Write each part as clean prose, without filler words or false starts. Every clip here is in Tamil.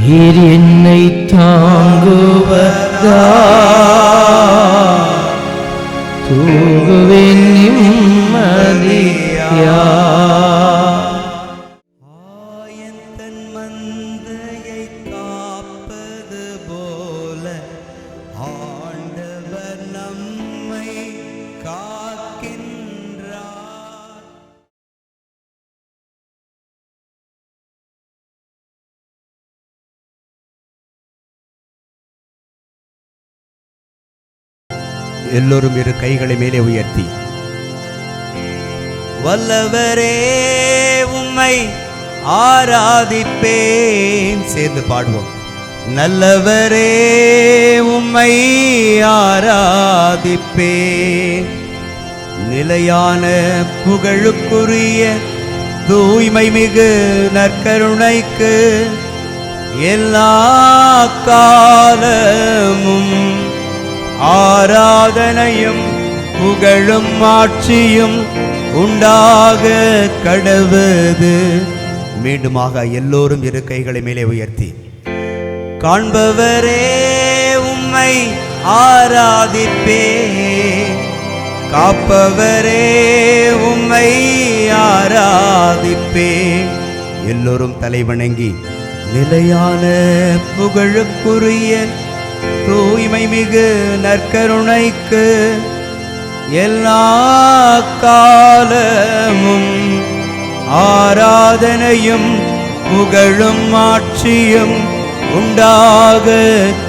நீர் என்னை தாங்குவதா தூங்குவேன் நிம்மதியா. ஆயத்தன் மந்தையை காப்பது போல ஆண்டவர் நம்மை காக்கின்றார். எல்லோரும் இரு கைகளை மேலே உயர்த்தி, வல்லவரே உம்மை ஆராதிப்பேன். சேர்ந்து பாடுவோம். நல்லவரே உம்மை ஆராதிப்பேன். நிலையான புகழுக்குரிய தூய்மை மிகு நற்கருணைக்கு எல்லா காலமும் ஆராதனையும் புகழும் ஆட்சியும் உண்டாக கடவுது. மீண்டுமாக எல்லோரும் இரு கைகளை மேலே உயர்த்தி, காண்பவரே உம்மை ஆராதிப்பேன். காப்பவரே உம்மை ஆராதிப்பேன். எல்லோரும் தலைவணங்கி, நிலையான புகழுக்குரிய தூய்மை மிகு நற்கருணைக்கு எல்லா காலமும் ஆராதனையும் புகழும் ஆட்சியும் உண்டாக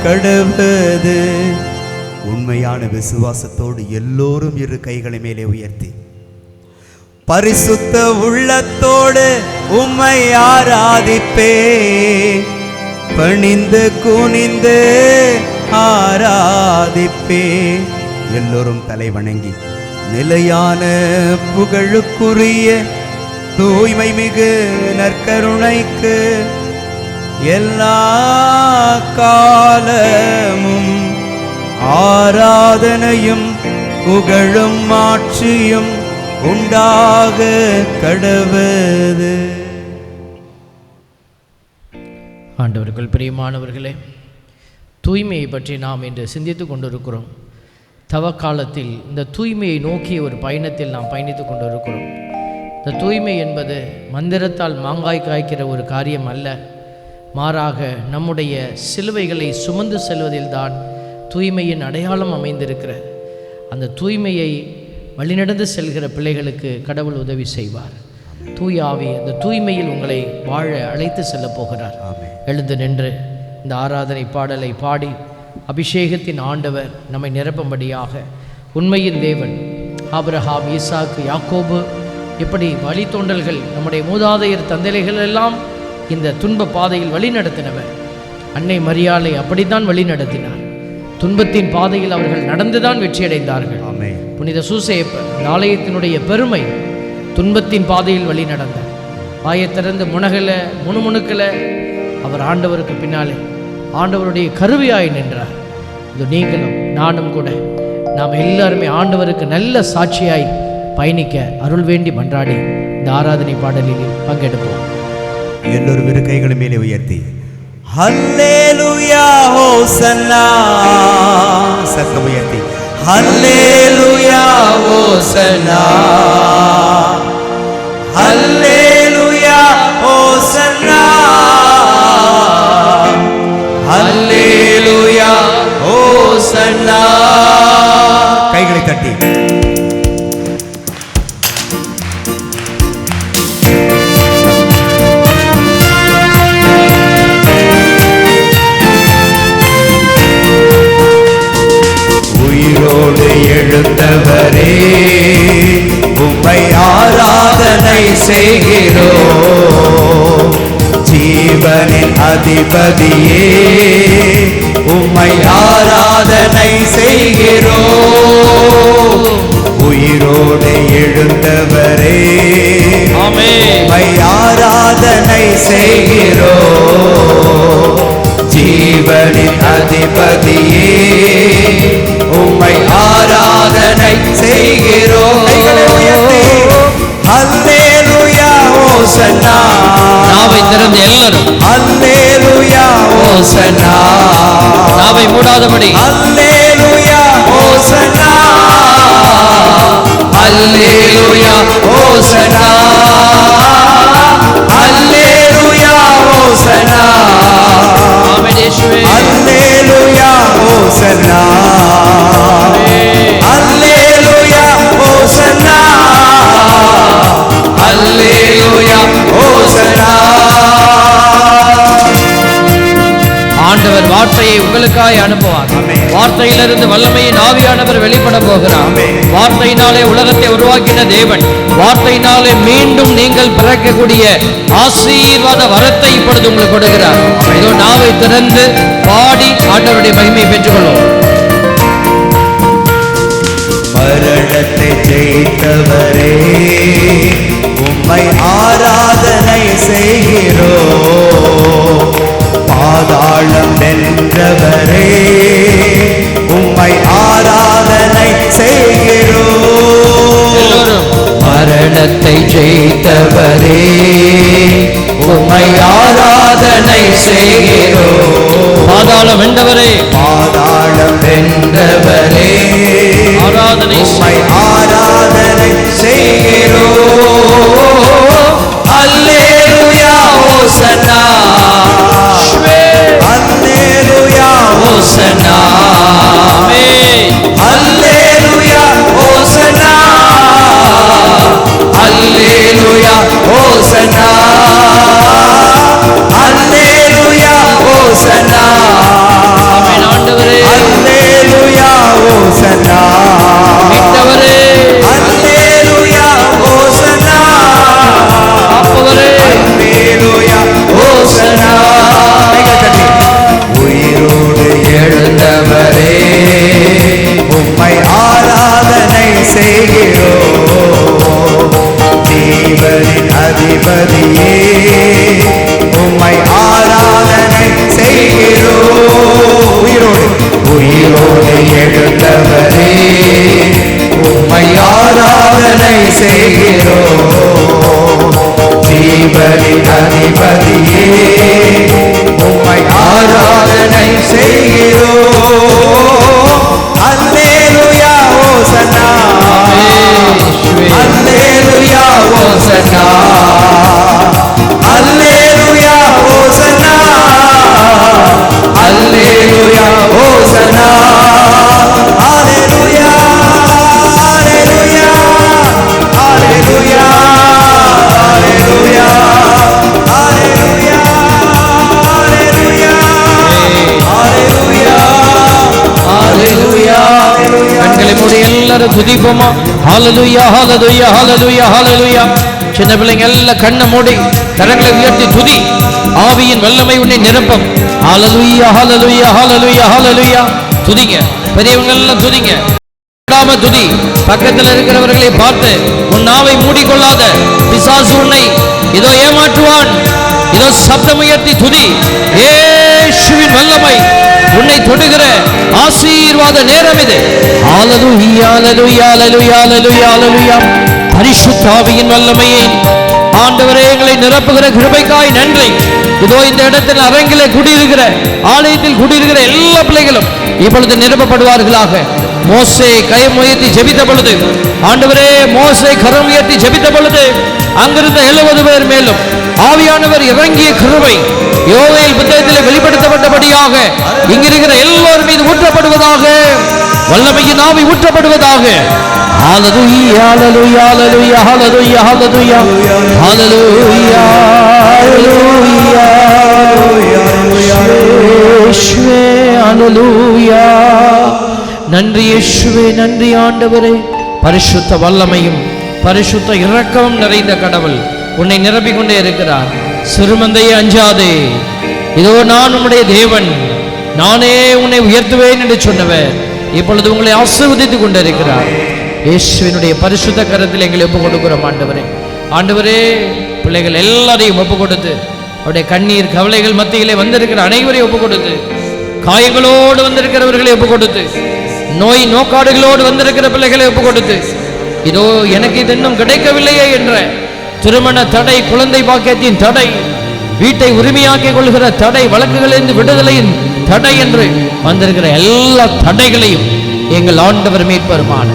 கடவுது. உண்மையான விசுவாசத்தோடு எல்லோரும் இரு கைகளை மேலே உயர்த்தி, பரிசுத்த உள்ளத்தோடு உம்மை ஆராதிப்பேன். பணிந்து குனிந்து ஆராதிப்பேன். எல்லோரும் தலை வணங்கி, நிலையான புகழுக்குரிய தூய்மை மிகு நற்கருணைக்கு எல்லா காலமும் ஆராதனையும் புகழும் ஆட்சியும் உண்டாக கடவுது. ஆண்டவர்கள் பிரியமானவர்களே, தூய்மையை பற்றி நாம் இன்று சிந்தித்து கொண்டிருக்கிறோம். தவக்காலத்தில் இந்த தூய்மையை நோக்கிய ஒரு பயணத்தில் நாம் பயணித்து கொண்டிருக்கிறோம். இந்த தூய்மை என்பது மந்திரத்தால் மாங்காய் காய்க்கிற ஒரு காரியம் அல்ல. மாறாக நம்முடைய சிலுவைகளை சுமந்து செல்வதில்தான் தூய்மையின் அடையாளம் அமைந்திருக்கிற அந்த தூய்மையை வழிநடந்து செல்கிற பிள்ளைகளுக்கு கடவுள் உதவி செய்வார். தூய ஆவி அந்த தூய்மையில் உங்களை வாழ அழைத்து செல்ல போகிறார். எழுந்து நின்று இந்த ஆராதனை பாடலை பாடி அபிஷேகத்தின் ஆண்டவர் நம்மை நிரப்பும்படியாக, உண்மையின் தேவன் ஆபிரகாம், ஈசாக்கு, யாக்கோபு, இப்படி வழித்தோன்றல்கள் நம்முடைய மூதாதையர் தந்தைகள் எல்லாம் இந்த துன்ப பாதையில் வழி நடத்தினவர். அன்னை மரியாளை அப்படித்தான் வழி நடத்தினார். துன்பத்தின் பாதையில் அவர்கள் நடந்துதான் வெற்றியடைந்தார்கள். புனித சூசையப்பர், இந்த ஆலயத்தினுடைய பெருமை, துன்பத்தின் பாதையில் வழி நடந்தார். வாயத்திறந்து முணுமுணுக்கல அவர் ஆண்டவருக்கு பின்னாலே ஆண்டவருடைய கருவியாய் நின்றார். இது நீங்களும் நானும் கூட நாம் எல்லாருமே ஆண்டவருக்கு நல்ல சாட்சியாய் பயணிக்க அருள் வேண்டி மன்றாடி இந்த ஆராதனை பாடலில் பங்கெடுப்போம். எல்லோரும் இரு கைகளை மேலே உயர்த்தி, ஹல்லேலூயா ஹோசன்னா. சத்தம் உயர்த்தி, ஹல்லேலூயா ஹோசன்னா, ஹல்லேலூயா ஹோசன்னா, ஹல்லேலூயா ஹோசன்னா. கைகளை தட்டி உயிரோடு எழுந்தவரே உம்மை ஆராதனை செய்கிறோம். ஜீவனின் அதிபதியே உம்மை ஆராதனை செய்கிறோம். உயிரோடு எழுந்தவரே உம்மை ஆராதனை செய்கிறோம். ஜீவனின் அதிபதியே உம்மை ஆராதனை செய்கிறோம். ஹல்லேலூயா ஹோசன்னா. நாவை திறந்து எல்லாரும் ஹல்லேலூயா ஓசனா. நாவை மூடாதபடி அல்லேலூயா ஓசனா, அல்லேலூயா ஓசனா, அல்லேலூயா ஓசனா. ஆமென் இயேசுவே. அல்லேலூயா ஓசனா, அல்லேலூயா ஓசனா, அல்லேலூயா ஓசனா. ஆண்டவர் வார்த்தையை உங்களுக்காய் அனுப்புவார். வார்த்தையிலிருந்து வல்லமையின் ஆவியானவர் வெளிப்பட போகிறார். வார்த்தையினாலே உலகத்தை உருவாக்கின தேவன் வார்த்தையினாலே மீண்டும் நீங்கள் பிறக்கக்கூடிய ஆசீர்வாத வரத்தை இப்பொழுது உங்களுக்கு கொடுக்கிறார். இதோ நாவை திறந்து பாடி ஆண்டவருடைய மகிமையை பெற்றுக்கொள்வோம். மரணத்தை ஜெயித்தவரே உம்மை ஆராதனை செய்கிறோம். பாதாளம் வென்றவரே உம்மை ஆராதனை செய்கிறோம். மரணத்தை ஜெயித்தவரே உம்மை ஆராதனை செய்கிறோம். பாதாளம் வென்றவரே, பாதாளம் வென்றவரே ஆராதனை உம்மை ஆராதனை செய்கிறோம். அல்லேலூயா ஓசனா, அல்லேலூயா ஓசனா, அல்லேலூயா ஓசனா, அல்லேலூயா ஓசனா, அல்லேலூயா ஓசனா. ஆண்டவரே, அல்லேலூயா ஓசனா, மீட்டவரே, அல்லேலூயா ஓசனா, காப்பவரே, அல்லேலூயா ஓசனா. உயிரோடு எழுந்தவரே உம்மை ஆராதனை செய்கிறோம். ஜீவனின் அதிபதியே உம்மை ஆராதனை செய்கிறோம். உயிரோடு எழுந்தவரே உம்மை ஆராதனை செய்கிறோம். ஜீவனின் அதிபதியே உம்மை ஆராதனை செய்கிறோம். அல்லேலூயா ஓசனா, அல்லேலூயா ஓசனா, அல்லேலூயா ஓசனா, அல்லேலூயா ஓசனா. அல்லேலூயா, அல்லேலூயா, அல்லேலூயா, அல்லேலூயா, அல்லேலூயா, அல்லேலூயா, அல்லேலூயா. கண்களை மூடி எல்லாரும் துதிப்போமா? ஹல்லேலூயா, ஹல்லேலூயா, ஹல்லேலூயா, ஹல்லேலூயா. சின்ன பிள்ளைங்க எல்லாம் கண்ணை மூடி கரங்களை உயர்த்தி துதி. ஆவியின் வல்லமை உன்னை நிரப்பம். ஹல்லேலூயா, ஹல்லேலூயா, ஹல்லேலூயா, ஹல்லேலூயா. துதிங்க, பெரியவங்க எல்லாம் துதிங்க. துதி. பக்கத்தில் இருக்கிறவர்களை பார்த்து உன் நாவை மூடிக்கொள்ளாத, பிசாசு உன்னை இதோ ஏமாற்றுவான். இதோ சப்தம் உயர்த்தி துதி. இயேசுவின் வல்லமை உன்னை தொடுகிற ஆசீர்வாத நேரம் இது. ஹல்லேலூயா, ஹல்லேலூயா, ஹல்லேலூயா, ஹல்லேலூயா, ஹல்லேலூயா. பரிசுத்த ஆவியின் வல்லமையை ஆண்டவரே எங்களை நிரப்புகிற கிருபைக்காய் நன்றி. இதோ இந்த இடத்தில் அரங்கிலே குடியிருக்கிற, ஆலயத்தில் குடியிருக்கிற எல்லா பிள்ளைகளும் இப்பொழுது நிரப்பப்படுவார்களாக. மோசே கரம் உயர்த்தி ஜெபித்த பொழுது, ஆண்டவரே மோசே கரம் உயர்த்தி ஜெபித்த பொழுது அங்கிருந்த 70 பேர் மேலும் ஆவியானவர் இறங்கிய கிருபை யோவேல் புத்தகத்தில் வெளிப்படுத்தப்பட்டபடியாக இங்கிருக்கிற எல்லோரும் மீது ஊற்றப்படுவதாக. வல்லமையின் ஆவி ஊற்றப்படுவதாக. ஹல்லேலூயா, ஹல்லேலூயா, ஹல்லேலூயா, ஹல்லேலூயா, ஹல்லேலூயா, ஹல்லேலூயா, இயேசுவே, ஹல்லேலூயா. நன்றி இயேசுவே, நன்றி ஆண்டவரே. பரிசுத்த வல்லமையும் பரிசுத்த இரக்கமும் நிறைந்த கடவுள் உன்னை நிரப்பிக் கொண்டே இருக்கிறார். சிறுமந்தையே அஞ்சாதே, இதோ நான் உம்முடைய தேவன், நானே உன்னை உயர்த்துவேன் என்று சொன்னவர் இப்பொழுது உங்களை ஆசீர்வதித்துக் கொண்டிருக்கிறார். இயேசுவினுடைய பரிசுத்த கரத்தில் எங்களை ஒப்புக் கொடுக்கிறோம் ஆண்டவரே. ஆண்டவரே, பிள்ளைகள் எல்லாரையும் ஒப்புக் கொடுத்து, அவருடைய கண்ணீர் கவலைகள் மத்தியிலே வந்திருக்கிற அனைவரையும் ஒப்புக் கொடுத்து, காயங்களோடு வந்திருக்கிறவர்களை ஒப்புக் கொடுத்து, நோய் நோக்காடுகளோடு வந்திருக்கிற பிள்ளைகளை ஒப்புக் கொடுத்து, இதோ எனக்கு இது இன்னும் கிடைக்கவில்லையே என்ற திருமண தடை, குழந்தை பாக்கியத்தின் தடை, வீட்டை உரிமையாக்கிக் கொள்கிற தடை, வழக்குகளிலிருந்து விடுதலையின் தடை என்று வந்திருக்கிற எல்லா தடைகளையும் எங்கள் ஆண்டவர் மீட்பருமான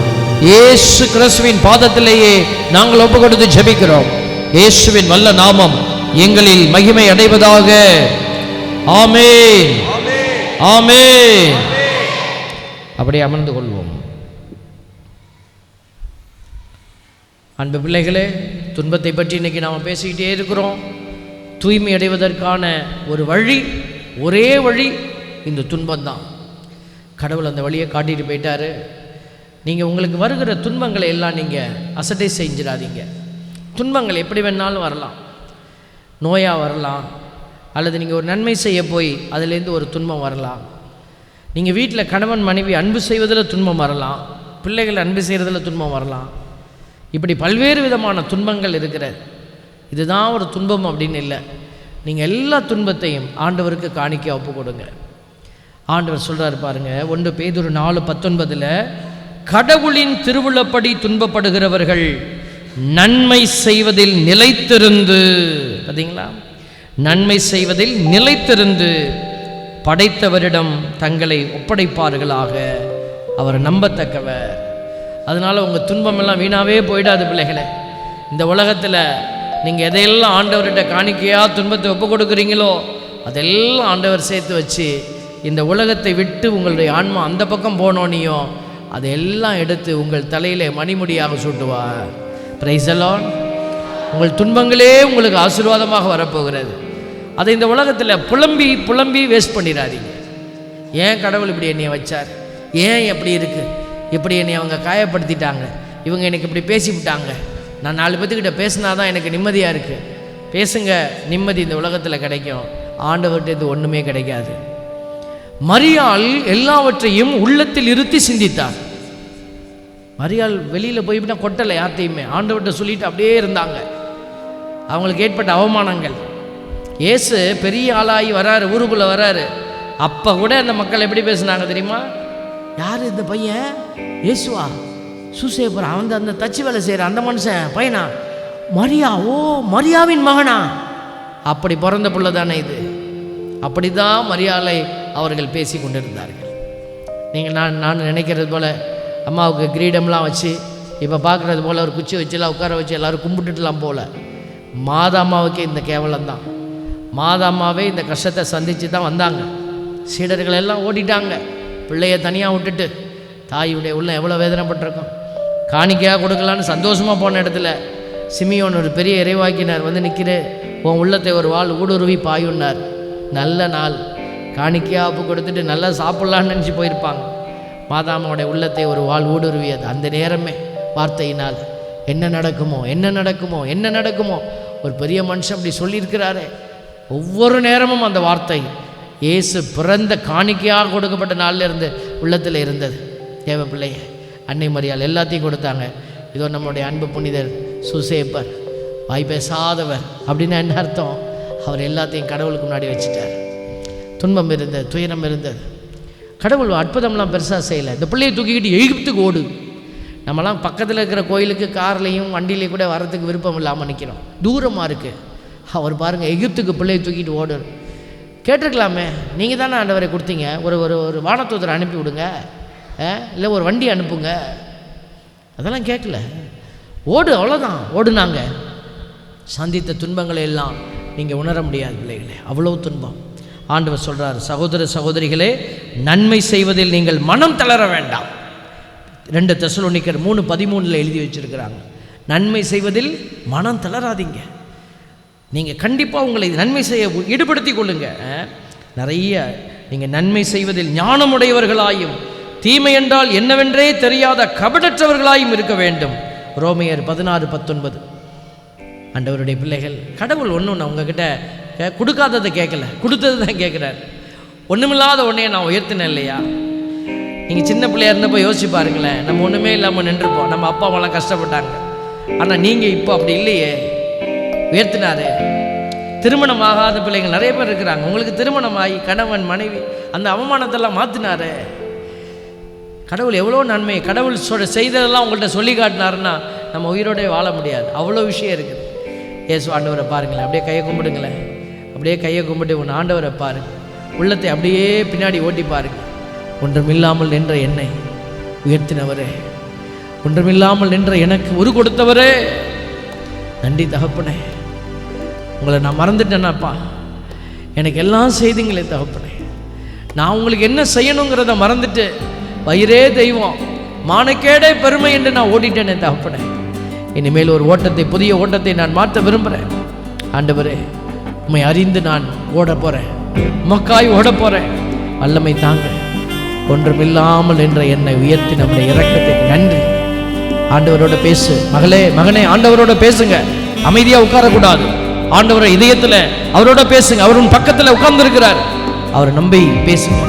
இயேசு கிறிஸ்துவின் பாதத்திலேயே நாங்கள் ஒப்பு கொடுத்து ஜெபிக்கிறோம். இயேசுவின் வல்ல நாமம் எங்களில் மகிமை அடைவதாக. ஆமென், ஆமென். அப்படியே அமர்ந்து கொள்வோம். அன்பு பிள்ளைகளே, துன்பத்தை பற்றி இன்னைக்கு நாம் பேசிக்கிட்டே இருக்கிறோம். தூய்மை அடைவதற்கான ஒரு வழி, ஒரே வழி இந்த துன்பம்தான். கடவுள் அந்த வழியை காட்டிட்டு போயிட்டாரு. நீங்கள் உங்களுக்கு வருகிற துன்பங்களை எல்லாம் நீங்கள் அசட்டை செஞ்சிடாதீங்க. துன்பங்கள் எப்படி வேணாலும் வரலாம். நோயாக வரலாம், அல்லது நீங்கள் ஒரு நன்மை செய்ய போய் அதுலேருந்து ஒரு துன்பம் வரலாம். நீங்கள் வீட்டில் கணவன் மனைவி அன்பு செய்வதில் துன்பம் வரலாம், பிள்ளைகள் அன்பு செய்கிறதில் துன்பம் வரலாம். இப்படி பல்வேறு விதமான துன்பங்கள் இருக்கிறது. இதுதான் ஒரு துன்பம் அப்படின்னு இல்லை. நீங்கள் எல்லா துன்பத்தையும் ஆண்டவருக்கு காணிக்க ஒப்பு கொடுங்க. ஆண்டவர் சொல்கிறார் பாருங்க, 1 பேதுரு 4:19, கடவுளின் திருவுளப்படி துன்பப்படுகிறவர்கள் நன்மை செய்வதில் நிலைத்திருந்து, பார்த்தீங்களா, நன்மை செய்வதில் நிலைத்திருந்து படைத்தவரிடம் தங்களை ஒப்படைப்பார்களாக, அவர் நம்பத்தக்கவர். அதனால் உங்கள் துன்பமெல்லாம் வீணாவே போயிடாது பிள்ளைகளே. இந்த உலகத்தில் நீங்கள் எதையெல்லாம் ஆண்டவர்கிட்ட காணிக்கையாக துன்பத்தை ஒப்பு கொடுக்குறீங்களோ அதெல்லாம் ஆண்டவர் சேர்த்து வச்சு இந்த உலகத்தை விட்டு உங்களுடைய ஆன்மா அந்த பக்கம் போனோனையோ அதையெல்லாம் எடுத்து உங்கள் தலையிலே மணிமுடியாக சூட்டுவார். Praise the Lord. உங்கள் துன்பங்களே உங்களுக்கு ஆசீர்வாதமாக வரப்போகிறது. அதை இந்த உலகத்தில் புலம்பி புலம்பி வேஸ்ட் பண்ணிடாதீங்க. ஏன் கடவுள் இப்படி என்னை வச்சார், ஏன் எப்படி இருக்குது, இப்படி என்னை அவங்க காயப்படுத்திட்டாங்க, இவங்க எனக்கு இப்படி பேசிவிட்டாங்க, நான் 4 பேர்த்துக்கிட்ட பேசினா தான் எனக்கு நிம்மதியாக இருக்குது. பேசுங்க, நிம்மதி இந்த உலகத்தில் கிடைக்கும். ஆண்டவர்கிட்ட இது ஒன்றுமே கிடைக்காது. மரியாள் எல்லாவற்றையும் உள்ளத்தில் இருத்தி சிந்தித்தார். மரியாள் வெளியில் போய்விட்டா கொட்டலை யார்த்தையுமே, ஆண்டவர்கிட்ட சொல்லிட்டு அப்படியே இருந்தாங்க. அவங்களுக்கு ஏற்பட்ட அவமானங்கள். இயேசு பெரிய ஆளாகி வராரு, ஊருக்குள்ளே வராரு. அப்போ கூட அந்த மக்கள் எப்படி பேசுனாங்க தெரியுமா? யார் இந்த பையன்? இயேசுவா? சூசேப்பர், அவன் அந்த தச்சு வேலை செய்கிற அந்த மனுஷன் பையனா? மரியா? ஓ, மரியாவின் மகனா? அப்படி பிறந்த பிள்ளை தானே இது. அப்படி தான் மரியாதை அவர்கள் பேசி கொண்டிருந்தார்கள். நீங்கள் நான் நினைக்கிறது போல் அம்மாவுக்கு கிரீடம்லாம் வச்சு இப்போ பார்க்குறது போல் ஒரு குச்சி வச்சுலாம் உட்கார வச்சு எல்லோரும் கும்பிட்டுட்டுலாம் போல. மாதாம்மாவுக்கே இந்த கேவலம்தான். மாதாம்மாவே இந்த கஷ்டத்தை சந்தித்து தான் வந்தாங்க. சீடர்கள் எல்லாம் ஓடிட்டாங்க, பிள்ளைய தனியாக விட்டுட்டு. தாயுடைய உள்ள எவ்வளோ வேதனைப்பட்டிருக்கும். காணிக்கையாக கொடுக்கலான்னு சந்தோஷமாக போன இடத்துல சிமியோன் ஒரு பெரிய இறைவாக்கினார் வந்து நிற்கிற, உன் உள்ளத்தை ஒரு வாள் ஊடுருவி பாயுன்னார். நல்ல நாள், காணிக்கையாக அப்பு கொடுத்துட்டு நல்லா சாப்பிட்லான்னு நினச்சி போயிருப்பாங்க. மாதாமாவுடைய உள்ளத்தை ஒரு வாள் ஊடுருவியது. அந்த நேரமே வார்த்தையினால் என்ன நடக்குமோ என்ன நடக்குமோ என்ன நடக்குமோ. ஒரு பெரிய மனுஷன் அப்படி சொல்லியிருக்கிறாரே. ஒவ்வொரு நேரமும் அந்த வார்த்தை இயேசு பிறந்த காணிக்கையாக கொடுக்கப்பட்ட நாளில் இருந்து உள்ளத்தில் இருந்தது. தேவ பிள்ளைய அன்னை மரியாள் எல்லாத்தையும் கொடுத்தாங்க. இதோ நம்முடைய அன்பு புனிதர் சூசேப்பர், வாய் பேசாதவர் அப்படின்னா என்ன அர்த்தம்? அவர் எல்லாத்தையும் கடவுளுக்கு முன்னாடி வச்சுட்டார். துன்பம் இருந்தது, துயரம் இருந்தது. கடவுள் அற்புதம்லாம் பெருசாக செய்யலை. இந்த பிள்ளையை தூக்கிக்கிட்டு எகிப்துக்கு ஓடு. நம்மலாம் பக்கத்தில் இருக்கிற கோயிலுக்கு கார்லேயும் வண்டியிலையும் கூட வரத்துக்கு விருப்பம் இல்லாமல் நிற்கிறோம், தூரமாக இருக்குது. அவர் பாருங்கள், எகிப்துக்கு பிள்ளையை தூக்கிட்டு ஓடுற. கேட்டிருக்கலாமே, நீங்கள் தானே ஆண்டவரை கொடுத்தீங்க, ஒரு ஒரு ஒரு வானத்தூதரை அனுப்பி விடுங்க, இல்லை ஒரு வண்டி அனுப்புங்க. அதெல்லாம் கேட்கல, ஓடு, அவ்வளோதான். ஓடுனாங்க. சந்தித்த துன்பங்களை எல்லாம் நீங்கள் உணர முடியாது பிள்ளைகளே, அவ்வளோ துன்பம். ஆண்டவர் சொல்கிறார், சகோதர சகோதரிகளே, நன்மை செய்வதில் நீங்கள் மனம் தளர வேண்டாம். 2 தெசலோனிக்கர் 3:13 எழுதி வச்சிருக்கிறாங்க. நன்மை செய்வதில் மனம் தளராதீங்க. நீங்கள் கண்டிப்பாக உங்களை நன்மை செய்ய ஈடுபடுத்தி கொள்ளுங்க. நிறைய நீங்கள் நன்மை செய்வதில் ஞானமுடையவர்களாயும் தீமை என்றால் என்னவென்றே தெரியாத கபடற்றவர்களாயும் இருக்க வேண்டும். ரோமையர் 16:19. ஆண்டவருடைய பிள்ளைகள், கடவுள் ஒன்றும் நான் உங்ககிட்ட கொடுக்காததை கேட்கல, கொடுத்தது தான் கேட்குறார். ஒன்றுமில்லாத ஒன்றையை நான் உயர்த்தினேன் இல்லையா? நீங்கள் சின்ன பிள்ளையாக இருந்தப்போ யோசிச்சு பாருங்களேன், நம்ம ஒன்றுமே இல்லாமல் நின்றுப்போம், நம்ம அப்பா அம்மாலாம் கஷ்டப்பட்டாங்க. ஆனால் நீங்கள் இப்போ அப்படி இல்லையே, உயர்த்தினாரு. திருமணம் ஆகாத பிள்ளைங்க நிறைய பேர் இருக்கிறாங்க. உங்களுக்கு திருமணமாகி கணவன் மனைவி அந்த அவமானத்தெல்லாம் மாற்றினாரு. கடவுள் எவ்வளோ நன்மை, கடவுள் செய்ததெல்லாம் உங்கள்கிட்ட சொல்லி காட்டினாருன்னா நம்ம உயிரோடே வாழ முடியாது. அவ்வளோ விஷயம் இருக்குது. இயேசு ஆண்டவரை பாருங்களேன், அப்படியே கையை கும்பிடுங்களேன். அப்படியே கையை கும்பிட்டு உன் ஆண்டவரை பாரு, உள்ளத்தை அப்படியே பின்னாடி ஓட்டி பாருங்க. ஒன்றுமில்லாமல் நின்ற என்னை உயர்த்தினவரே, ஒன்றுமில்லாமல் நின்ற எனக்கு ஒரு கொடுத்தவரே, நன்றி தகப்பனே. உங்களை நான் மறந்துட்டேனாப்பா, எனக்கு எல்லாம் செய்தீங்களே தகப்பனே. நான் உங்களுக்கு என்ன செய்யணுங்கிறத மறந்துட்டு வயிறே தெய்வம், மானக்கேடே பெருமை என்று நான் ஓடிட்டேனே தகப்பனே. இனிமேல் ஒரு ஓட்டத்தை, புதிய ஓட்டத்தை நான் மாற்ற விரும்புகிறேன். ஆண்டவரே, உம்மை அறிந்து நான் ஓட போகிறேன், உமக்காய் ஓட போகிறேன். வல்லமை தாங்க. ஒன்றுமில்லாமல் என்ற என்னை உயர்த்தி நம்முடைய இரக்கத்துக்கு நன்றி. ஆண்டவரோட பேசு மகளே, மகனே, ஆண்டவரோட பேசுங்க. அமைதியாக உட்காரக்கூடாது. ஆண்டவரை இதயத்தில் அவரோட பேசுங்க. அவர் உன் பக்கத்தில் உட்கார்ந்து இருக்கிறார். அவரை நம்பி பேசுங்க.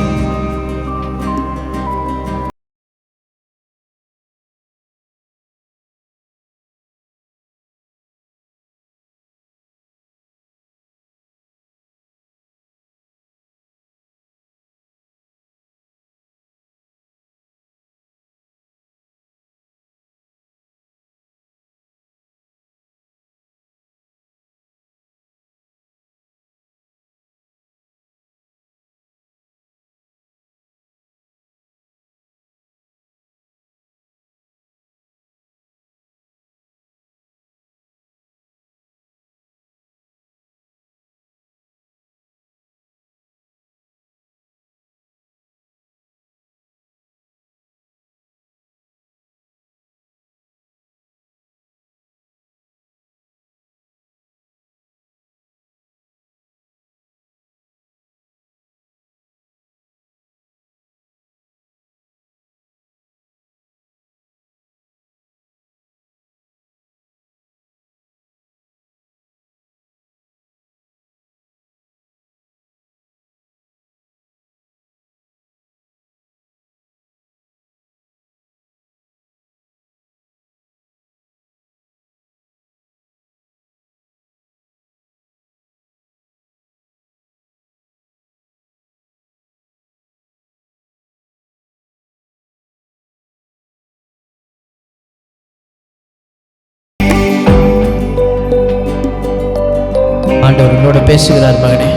ஆண்டவர் உன்னோட பேசுகிறார். மகனே,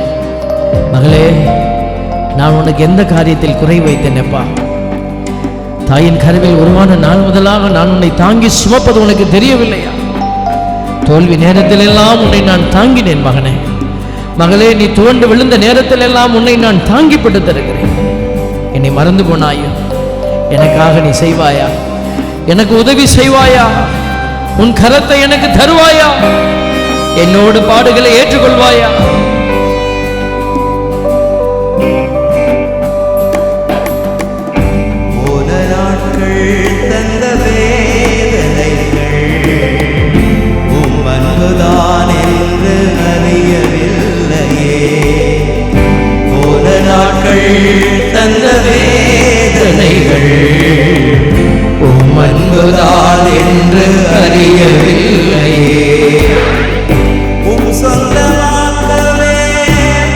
மகளே, நான் உனக்கு எந்த காரியத்தில் குறை வைத்தேனப்பா? தாயின் கருவில் உருவான நாள் முதலாக நான் உன்னை தாங்கி சுமப்பது உனக்கு தெரியவில்லையா? தோல்வி நேரத்தில் எல்லாம் உன்னை நான் தாங்கினேன். மகனே, மகளே, நீ துவண்டு விழுந்த நேரத்தில் எல்லாம் உன்னை நான் தாங்கி படுத்திருக்கிறேன். என்னை மறந்து போனாயோ? எனக்காக நீ செய்வாயா? எனக்கு உதவி செய்வாயா? உன் கரத்தை எனக்கு தருவாயா? என்னோடு பாடுகளை ஏற்றுக்கொள்வாயா? போன நாட்கள் தந்த வேதனைகள் உம் அன்புதான் என்று அறியவில்லையே. போன நாட்கள் தந்த வேதனைகள் உம் அன்புதான் என்று அறியவில்லையே. சொந்தமாக்கவே,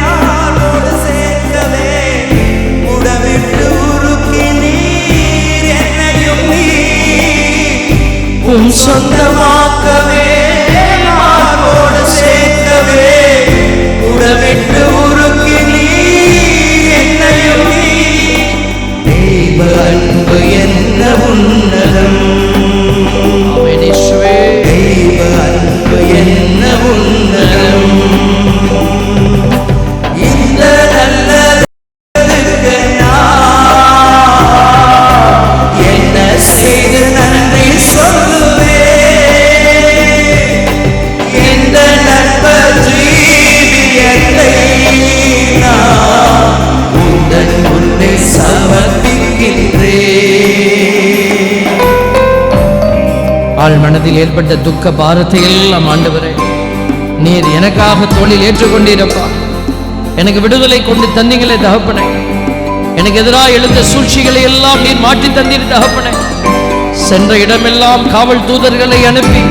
மார்போடு சேர்க்கவே, உடவிட்டு உருக்கி நீர் என்னையும் நீர் சொந்தமாக்கவே, மார்போடு சேர்க்கவே, உடவிட்டு உருக்கி நீர் என்னையும் நீர். தெய்வ அன்பு என்ன உன்னதம், தெய்வ அன்பு என்ன உன்னதம். இந்த நல்லதுக்கு நான் என்ன செய்து நன்றி சொல்லுவேன். இந்த நண்பர் ஜீவியத்தை நான் உந்தன் முன்னே சமர்ப்பிக்கின்றேன். ஆள் மனதில் ஏற்பட்ட துக்க பாரத்தை எல்லாம் ஆண்டவரே நீர் எனக்காக தோளில் ஏற்றுக்கொண்டீரப்பா. எனக்கு விடுதலை கொண்டு தந்தீங்களே தகப்பனே. எனக்கு எதிராக எழுந்த சூழ்ச்சிகளை எல்லாம் நீர் மாற்றி தந்தீர் தகப்பனே. சென்ற இடமெல்லாம் காவல் தூதர்களை அனுப்பி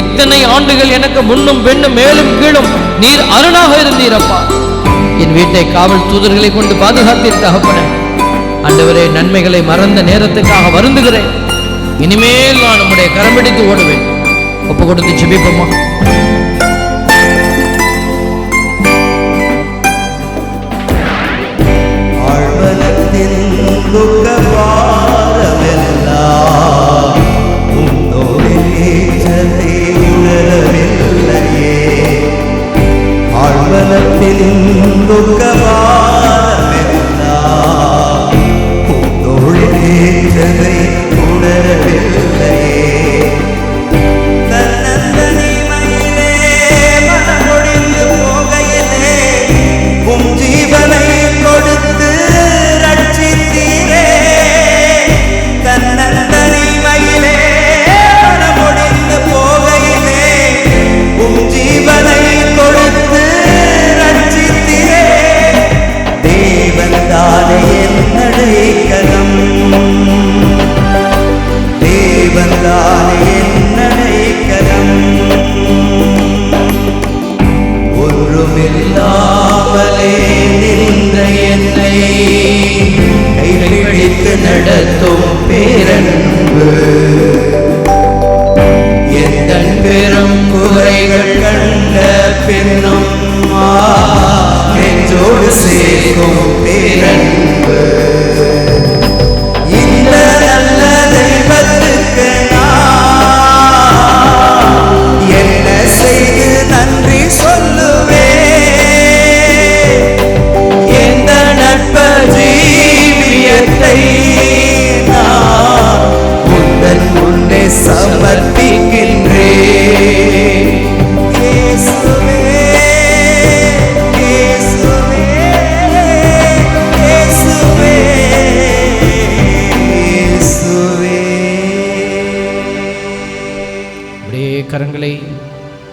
இத்தனை ஆண்டுகள் எனக்கு முன்னும் பெண்ணும் மேலும் கீழும் நீர் அரணாக இருந்தீரப்பா. என் வீட்டை காவல் தூதர்களை கொண்டு பாதுகாத்தீர் தகப்பனே. ஆண்டவரே, நன்மைகளை மறந்த நேரத்துக்காக வருந்துகிறேன். இனிமேல் நான் நம்முடைய கரம் பிடித்து ஓடுவேன். ஒப்பு கொடுத்து ஜெபிப்போமா?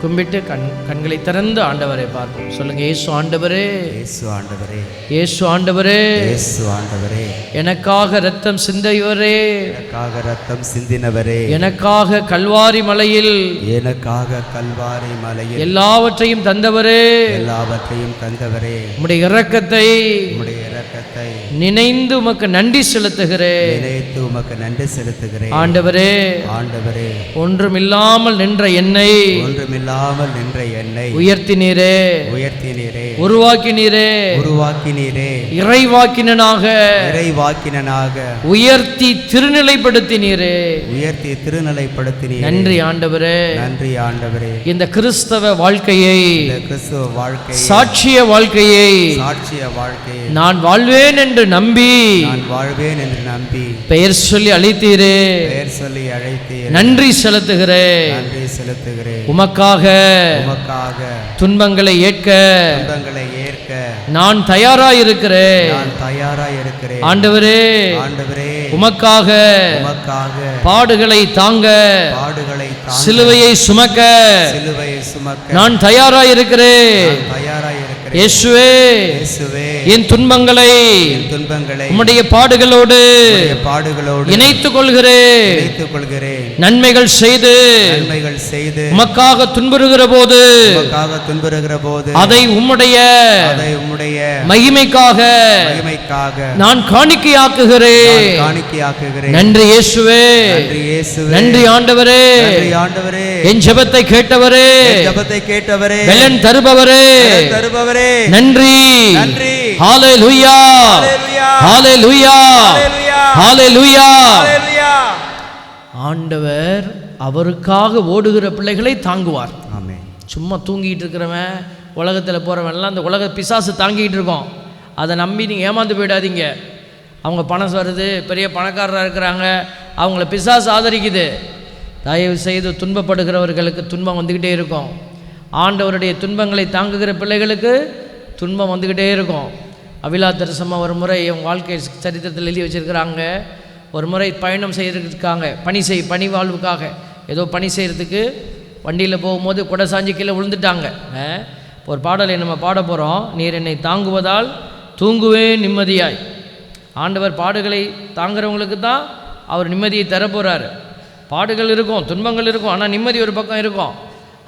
கும்பிட்டு கண்களை திறந்து ஆண்டவரை பார்ப்போம். சொல்லுங்க, இயேசு ஆண்டவரே, இயேசு ஆண்டவரே, இயேசு ஆண்டவரே, இயேசு ஆண்டவரே, எனக்காக இரத்தம் சிந்தியவரே, எனக்காக இரத்தம் சிந்தினவரே, எனக்காக கல்வாரி மலையில், எனக்காக கல்வாரி மலையில் எல்லாவற்றையும் தந்தவரே, எல்லாவற்றையும் தந்தவரே, உம்முடைய இரக்கத்தை நினைந்து உமக்கு நன்றி செலுத்துகிறேன். நினைத்து உமக்கு நன்றி செலுத்துகிறேன். ஆண்டவரே, ஆண்டவரே, ஒன்றுமில்லாமல் நின்ற என்னை உயர்த்தினீரே, உருவாக்கினீரே, இறைவாக்கினனாக உயர்த்தி திருநிலைப்படுத்தினீரே. நன்றி ஆண்டவரே, நன்றி ஆண்டவரே. இந்த கிறிஸ்தவ வாழ்க்கையை, சாட்சிய வாழ்க்கையை நான் வாழ்வேன் என்று நம்பி பெயர் சொல்லி அழைத்தீரே. நன்றி செலுத்துகிறேன். உமக்காக துன்பங்களை ஏற்க நான் தயாராயிருக்கிறேன். ஆண்டவரே, உமக்காக பாடுகளை தாங்க, சிலுவையை சுமக்க நான் தயாராயிருக்கிறேன். இயேசுவே, என் துன்பங்களை உம்முடைய பாடுகளோடு இணைத்துக் கொள்கிறேன். நன்மைகள் செய்து உமக்காக துன்புறுகிற போது அதை உம்முடைய மகிமைக்காக நான் காணிக்கையாக்குகிறேன். நன்றி இயேசுவே, நன்றி ஆண்டவரே, என் ஜெபத்தை கேட்டவரே, பலன் தருபவரே, நன்றி. ஹல்லேலூயா, ஹல்லேலூயா, ஹல்லேலூயா. ஆண்டவர் அவருக்காக ஓடுகிற பிள்ளைகளை தாங்குவார். சும்மா தூங்கிட்டு இருக்கிறவன், உலகத்தில் போகிறவன்லாம் அந்த உலக பிசாசு தாங்கிட்டு இருக்கோம். அதை நம்பி நீங்கள் ஏமாந்து போயிடாதீங்க. அவங்க பணம் வருது, பெரிய பணக்காரராக இருக்கிறாங்க, அவங்கள பிசாசு ஆதரிக்குது. தயவு செய்து துன்பப்படுகிறவர்களுக்கு துன்பம் வந்துக்கிட்டே இருக்கும். ஆண்டவருடைய துன்பங்களை தாங்குகிற பிள்ளைகளுக்கு துன்பம் வந்துக்கிட்டே இருக்கும். அவிலா தரிசமா ஒரு முறை அவங்க வாழ்க்கை சரித்திரத்தில் எழுதி வச்சுருக்கிறாங்க. ஒரு முறை பயணம் செய்கிறதுக்காங்க, பணி வாழ்வுக்காக ஏதோ பணி செய்கிறதுக்கு வண்டியில் போகும்போது கொடை சாஞ்சி கீழே விழுந்துட்டாங்க. ஒரு பாடலை நம்ம பாட போகிறோம். நீர் என்னை தாங்குவதால் தூங்குவேன் நிம்மதியாய். ஆண்டவர் பாடுகளை தாங்குறவங்களுக்கு தான் அவர் நிம்மதியை தரப்போகிறார். பாடுகள் இருக்கும், துன்பங்கள் இருக்கும், ஆனால் நிம்மதி ஒரு பக்கம் இருக்கும்.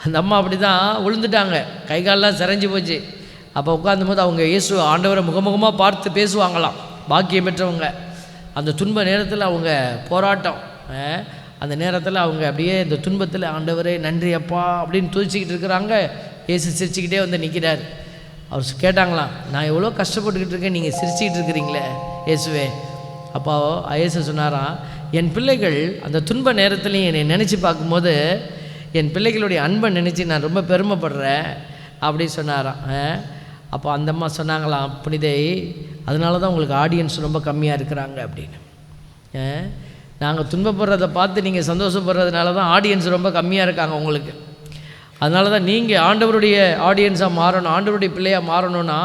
அந்த அம்மா அப்படி தான் விழுந்துட்டாங்க, கை காலெலாம் சிரைஞ்சி போச்சு. அப்போ உட்காந்தும்போது அவங்க இயேசு ஆண்டவரை முகமுகமாக பார்த்து பேசுவாங்களாம், பாக்கியம் பெற்றவங்க. அந்த துன்ப நேரத்தில் அவங்க போராட்டம், அந்த நேரத்தில் அவங்க அப்படியே இந்த துன்பத்தில் ஆண்டவரே நன்றி அப்பா அப்படின்னு துதிச்சிக்கிட்டு இருக்கிறாங்க. இயேசு சிரிச்சுக்கிட்டே வந்து நிற்கிறார். அவர் கேட்டாங்களாம், நான் எவ்வளோ கஷ்டப்பட்டுக்கிட்டு இருக்கேன், நீங்கள் சிரிச்சுக்கிட்டு இருக்கிறீங்களே இயேசுவே. அப்போ இயேசு சொன்னாராம், என் பிள்ளைகள் அந்த துன்ப நேரத்துலையும் என்னை நினச்சி பார்க்கும்போது என் பிள்ளைகளுடைய அன்பை நினச்சி நான் ரொம்ப பெருமைப்படுறேன் அப்படி சொன்னாராம். அப்போ அந்த அம்மா சொன்னாங்களாம், புனிதை, அதனால தான் உங்களுக்கு ஆடியன்ஸ் ரொம்ப கம்மியாக இருக்கிறாங்க அப்படின்னு. நாங்கள் துன்பப்படுறதை பார்த்து நீங்கள் சந்தோஷப்படுறதுனால தான் ஆடியன்ஸ் ரொம்ப கம்மியாக இருக்காங்க உங்களுக்கு. அதனால தான் நீங்கள் ஆண்டவருடைய ஆடியன்ஸாக மாறணும், ஆண்டவருடைய பிள்ளையாக மாறணும்னா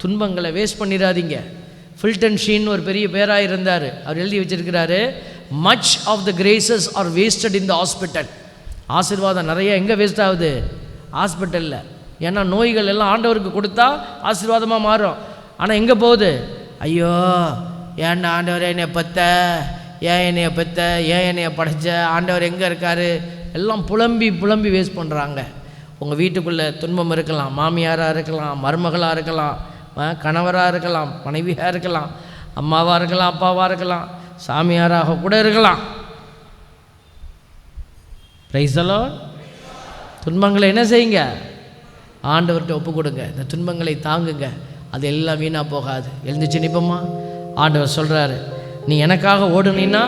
துன்பங்களை வேஸ்ட் பண்ணிடாதீங்க. ஃபில்டன் ஷீன் ஒரு பெரிய பேராக இருந்தார். அவர் எழுதி வச்சிருக்கிறாரு, much of the graces are wasted in the hospital. ஆசீர்வாதம் நிறைய எங்கே வேஸ்ட் ஆகுது? ஹாஸ்பிட்டலில். ஏன்னா நோய்கள் எல்லாம் ஆண்டவருக்கு கொடுத்தா ஆசீர்வாதமாக மாறும். ஆனால் எங்கே போகுது? ஐயோ ஏன்டா ஆண்டவர் என்னைய பெத்த, ஏன் என்னைய பெத்த, ஏன் என்னைய படைச்ச, ஆண்டவர் எங்கே இருக்கார், எல்லாம் புலம்பி புலம்பி வேஸ்ட் பண்ணுறாங்க. உங்கள் வீட்டுக்குள்ளே துன்பம் இருக்கலாம், மாமியாராக இருக்கலாம், மருமகளாக இருக்கலாம், கணவராக இருக்கலாம், மனைவியாக இருக்கலாம், அம்மாவாக இருக்கலாம், அப்பாவாக இருக்கலாம், சாமியாராக கூட இருக்கலாம். Praise the Lord. துன்பங்களை என்ன செய்யுங்க? ஆண்டவர்கிட்ட ஒப்பு கொடுங்க. இந்த துன்பங்களை தாங்குங்க, அது எல்லாம் வீணாக போகாது. எழுந்துச்சு நிற்போமா? ஆண்டவர் சொல்கிறாரு, நீ எனக்காக ஓடுனீன்னா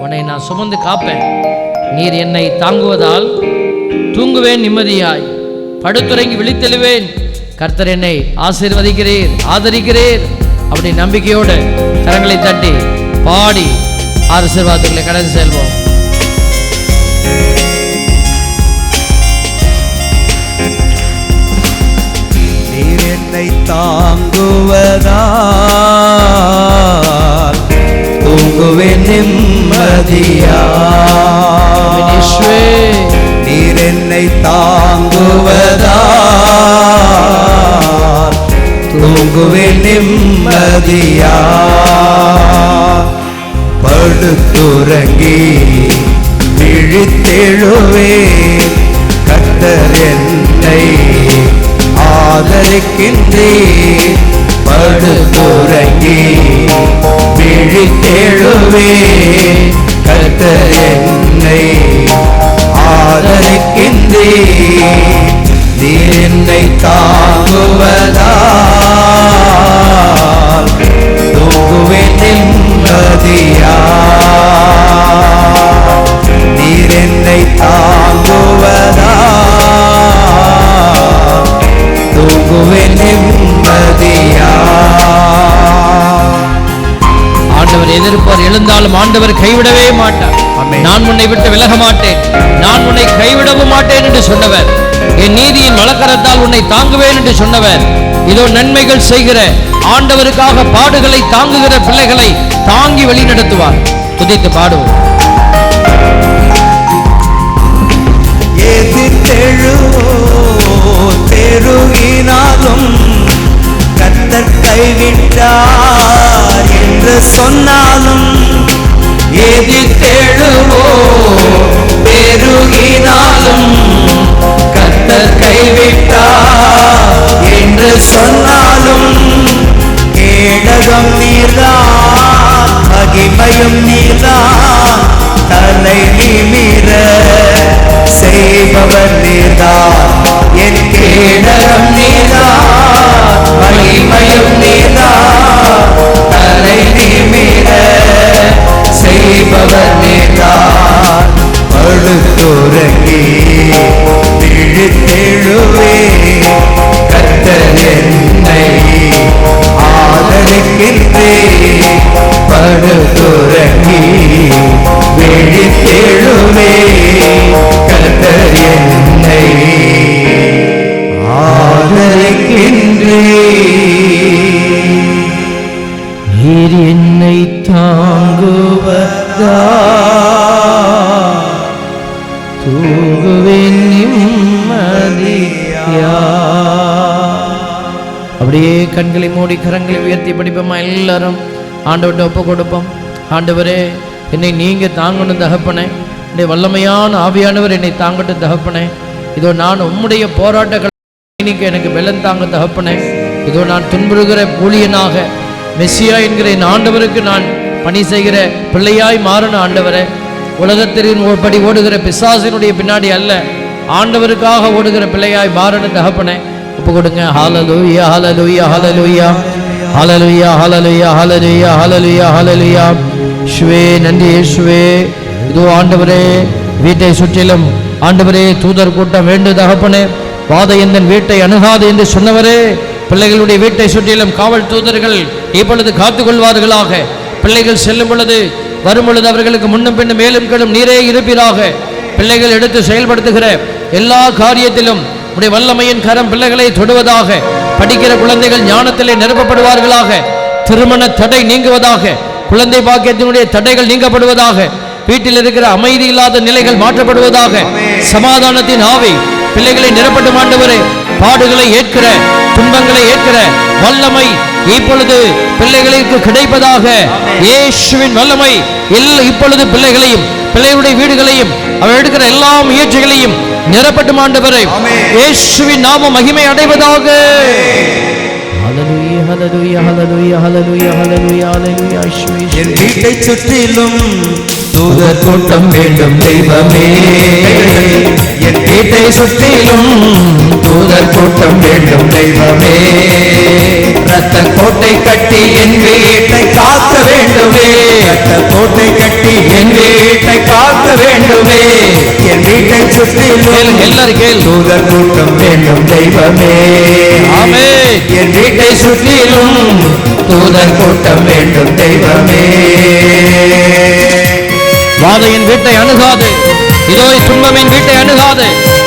உன்னை நான் சுமந்து காப்பேன். நீர் என்னை தாங்குவதால் தூங்குவேன் நிம்மதியாய், படுத்துறங்கி விழித்தெழுவேன். கர்த்தர் என்னை ஆசீர்வதிக்கிறீர், ஆதரிக்கிறீர். அப்படி நம்பிக்கையோடு கரங்களை தட்டி பாடி ஆசீர்வாதங்களை கடந்து செல்வோம். நீர் என்னை தாங்குவதால் தூங்குவேன் நிம்மதியாய். நீர் என்னை தாங்குவதால் தூங்குவேன் நிம்மதியா, படுத்துறங்கி விழித்தெழுவேன். கர்த்தர் என்னை ஆதரிக்கின்றேன். படுத்துறங்கி விழித்தெழுவேன். கர்த்தர் என்னை ஆதரிக்கின்றேன். நீர் என்னை தாங்குவதால் தூங்குவேன் நிம்மதியா. நீர் என்னை தாங்குவதால் தூங்குவேன் நிம்மதியா. ஆண்டவர் எதிர்ப்பார், எழுந்தாலும் ஆண்டவர் கைவிடவே மாட்டார். நான் உன்னை விட்டு விலக மாட்டேன், நான் உன்னை கைவிடவும் மாட்டேன் என்று சொன்னவர். என் நீதியின் வழக்கரத்தால் உன்னை தாங்குவேன் என்று சொன்னவர். இதோ நன்மைகள் செய்கிற ஆண்டவருக்காக பாடுகளை தாங்குகிற பிள்ளைகளை தாங்கி வழி நடத்துவார். துதித்து பாடுவோம். பெருகினாலும் கர்த்தர் கைவிட்டார் என்று சொன்னாலும், எதிர்த்தெழுவோ பெருகினாலும் கர்த்தர் கைவிட்டார் என்று சொன்னாலும், கேடகம் நீர்தான் மகிமையும் நீர்தான், தலை நிமிர செய்பவர் நீர்தான். என் கேடகம் நீர்தான் மகிமையும் நீர்தான், தலை நிமிர செய்பவர் நீர்தான். படுத்துறங்கி விழித்தெழுவே. கர்த்தர் என்னை ஆதரிக்கின்றேன். படுத்துறங்கி விழித்தெழுவே. கர்த்தர் என்னை ஆதரிக்கின்றேன். நீர் என்னை தாங்குவதா தூங்குவேன் நிம்மதியா. அப்படியே கண்களை மூடி கரங்களை உயர்த்தி படிப்போமா? எல்லாரும் ஆண்டவர்கிட்ட ஒப்பு கொடுப்போம். ஆண்டவரே, என்னை நீங்க தாங்கணும் தகப்பனே. என்னுடைய வல்லமையான ஆவியானவர் என்னை தாங்கட்டும் தகப்பனே. இதோ நான் உம்முடைய போராட்ட எனக்கு பலன் தாங்க தகப்பனே. இதோ நான் துன்புறுகிற ஊழியனாக மெஸ்ஸியா என்கிற என் ஆண்டவருக்கு நான் பணி செய்கிற பிள்ளையாய் மாறணும் ஆண்டவரே. உலகத்தின் படி ஓடுகிற பிசாசினுடைய பின்னாடி அல்ல, ஆண்டவருக்காக ஓடுகிற பிள்ளையாய் மாறணும் தகப்பனே. ஒப்பு கொடுங்க. ஹல்லேலூயா ஹல்லேலூயா ஹல்லேலூயா ஹல்லேலூயா ஹல்லேலூயா ஹல்லேலூயா ஹல்லேலூயா ஹல்லேலூயா. இயேசுவே நன்றி இயேசுவே. இதோ ஆண்டவரே, வீட்டை சுற்றிலும் ஆண்டவரே தூதர் கூட்டம் வேண்டும் தகப்பனே. வாதை எந்தன் வீட்டை அணுகாது என்று சொன்னவரே, பிள்ளைகளுடைய வீட்டை சுற்றிலும் காவல் தூதர்கள் இப்பொழுது காத்துக்கொள்வார்களாக. பிள்ளைகள் செல்லும் பொழுது வரும் பொழுது அவர்களுக்கு முன்னும் பின்னும் மேலும் கீழும் நீரே இருப்பீராக. பிள்ளைகள் எடுத்து செயல்படுத்துகிற எல்லா காரியத்திலும் உடைய வல்லமையின் கரம் பிள்ளைகளை தொடுவதாக. படிக்கிற குழந்தைகள் ஞானத்திலே நிரப்பப்படுவார்களாக. திருமண தடை நீங்குவதாக. குழந்தை பாக்கியத்தினுடைய தடைகள் நீங்கப்படுவதாக. வீட்டில் இருக்கிற அமைதி இல்லாத நிலைகள் மாற்றப்படுவதாக. சமாதானத்தின் ஆவி பிள்ளைகளை நிரப்பட்டும் ஆண்டவரே. பாடுகளை ஏற்கிற துன்பங்களை ஏற்கிற வல்லமை இப்பொழுது பிள்ளைகளுக்கு கிடைப்பதாக. இயேசுவின் வல்லமை இப்பொழுது பிள்ளைகளையும் பிள்ளைகளுடைய வீடுகளையும் அவர் எடுக்கிற எல்லா முயற்சிகளையும் நிரப்பட்டும் ஆண்டவரே. இயேசுவின் நாமம் மகிமை அடைவதாக. ஹல்லேலூயா ஹல்லேலூயா ஹல்லேலூயா ஹல்லேலூயா ஹல்லேலூயா ஹல்லேலூயா. என் வீட்டை சுற்றிலும் தூதர் கூட்டம் வேண்டும் தெய்வமே. என் வீட்டை சுற்றிலும் தூதர் கூட்டம் வேண்டும் தெய்வமே. ரத்த கோட்டை கட்டி என் வீட்டை காக்க வேண்டுமே. ரத்த கோட்டை கட்டி என் வீட்டை காக்க வேண்டுமே. என் வீட்டை சுற்றிலும் எல்லாரும் தூதர் கூட்டம் வேண்டும் தெய்வமே. ஆமென். என் வீட்டை சுற்றிலும் தூதர் கூட்டம் வேண்டும் தெய்வமே. வாதையின் வீட்டை அணுகாது. இதோ துன்பமின் வீட்டை அணுகாது.